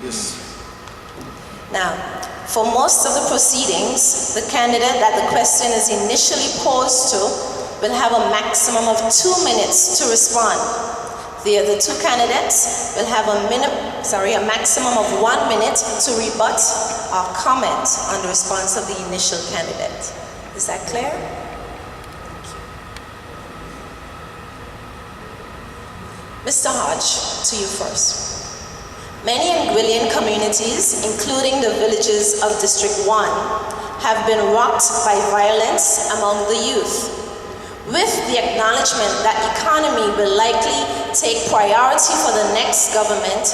Yes. Now, for most of the proceedings, the candidate that the question is initially posed to will have a maximum of 2 minutes to respond. The other two candidates will have a maximum of 1 minute to rebut or comment on the response of the initial candidate. Is that clear? Mr. Hodge, to you first. Many Anguillian communities, including the villages of District 1, have been rocked by violence among the youth. With the acknowledgement that economy will likely take priority for the next government,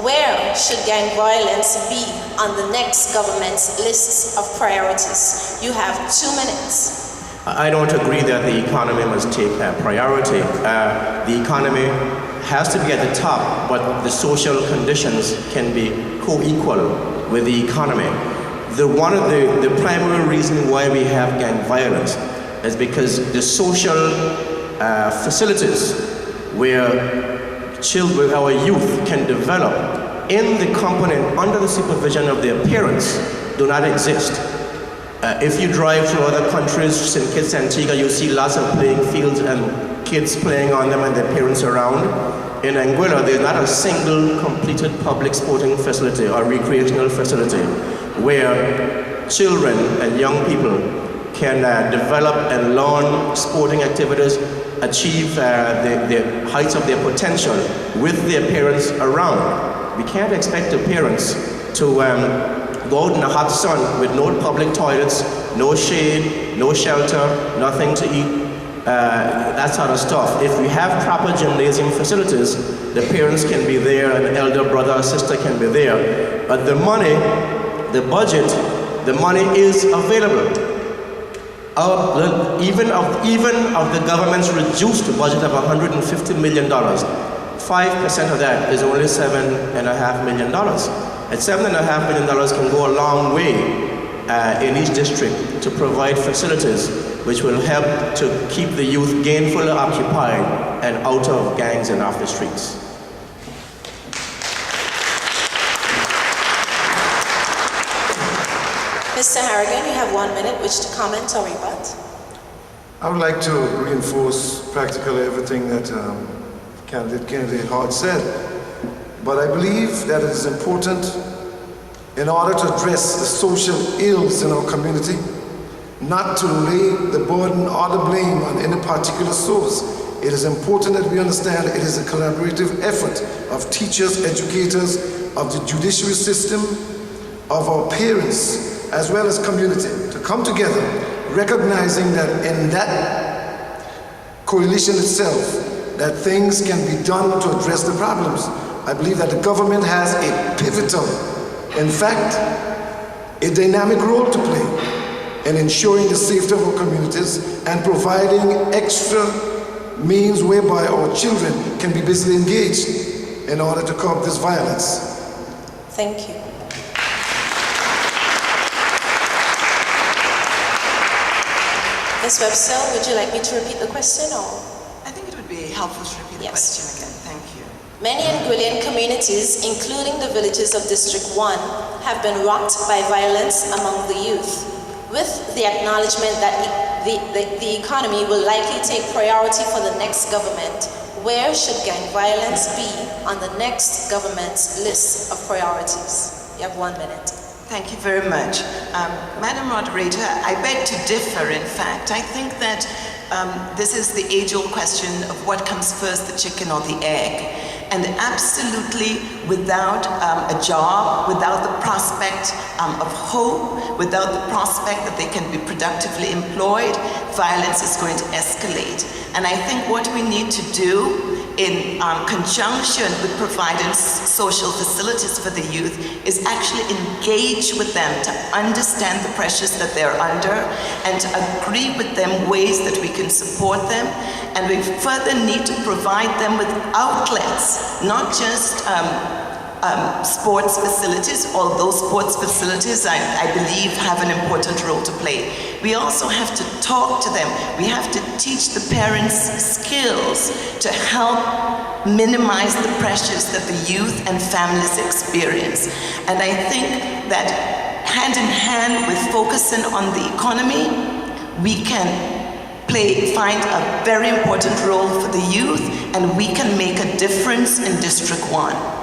where should gang violence be on the next government's list of priorities? You have 2 minutes. I don't agree that the economy must take priority. The economy has to be at the top, but the social conditions can be co-equal with the economy. One of the primary reasons why we have gang violence is because the social facilities where children, our youth, can develop in the company under the supervision of their parents do not exist. If you drive through other countries, St. Kitts, Antigua, you see lots of playing fields and kids playing on them and their parents around. In Anguilla, there's not a single completed public sporting facility or recreational facility where children and young people can develop and learn sporting activities, achieve the heights of their potential with their parents around. We can't expect the parents to go out in the hot sun with no public toilets, no shade, no shelter, nothing to eat, that sort of stuff. If we have proper gymnasium facilities, the parents can be there, an elder brother or sister can be there. But the money, the budget, the money is available. Even of the government's reduced budget of $150 million, 5% of that is only $7.5 million. And $7.5 million can go a long way in each district to provide facilities which will help to keep the youth gainfully occupied and out of gangs and off the streets. Mr. Harrigan, you have 1 minute which to comment or rebut. I would like to reinforce practically everything that candidate Kennedy Hodge said. But I believe that it is important, in order to address the social ills in our community, not to lay the burden or the blame on any particular source. It is important that we understand it is a collaborative effort of teachers, educators, of the judiciary system, of our parents, as well as community, to come together, recognizing that in that coalition itself, that things can be done to address the problems. I believe that the government has a pivotal, in fact, a dynamic role to play in ensuring the safety of our communities and providing extra means whereby our children can be basically engaged in order to curb this violence. Thank you. Ms. Webster, would you like me to repeat the question or? I think it would be helpful to repeat the question again. Thank you. Many Anguillian communities, including the villages of District 1, have been rocked by violence among the youth. With the acknowledgement that the economy will likely take priority for the next government, where should gang violence be on the next government's list of priorities? You have 1 minute. Thank you very much. Madam Moderator, I beg to differ, in fact. I think that this is the age-old question of what comes first, the chicken or the egg. And absolutely without a job, without the prospect of hope, without the prospect that they can be productively employed, violence is going to escalate. And I think what we need to do in conjunction with providing social facilities for the youth is actually engage with them to understand the pressures that they're under and to agree with them ways that we can support them. And we further need to provide them with outlets, not just sports facilities, although sports facilities, I believe, have an important role to play. We also have to talk to them. We have to teach the parents skills to help minimize the pressures that the youth and families experience. And I think that hand in hand with focusing on the economy, we can find a very important role for the youth, and we can make a difference in District 1.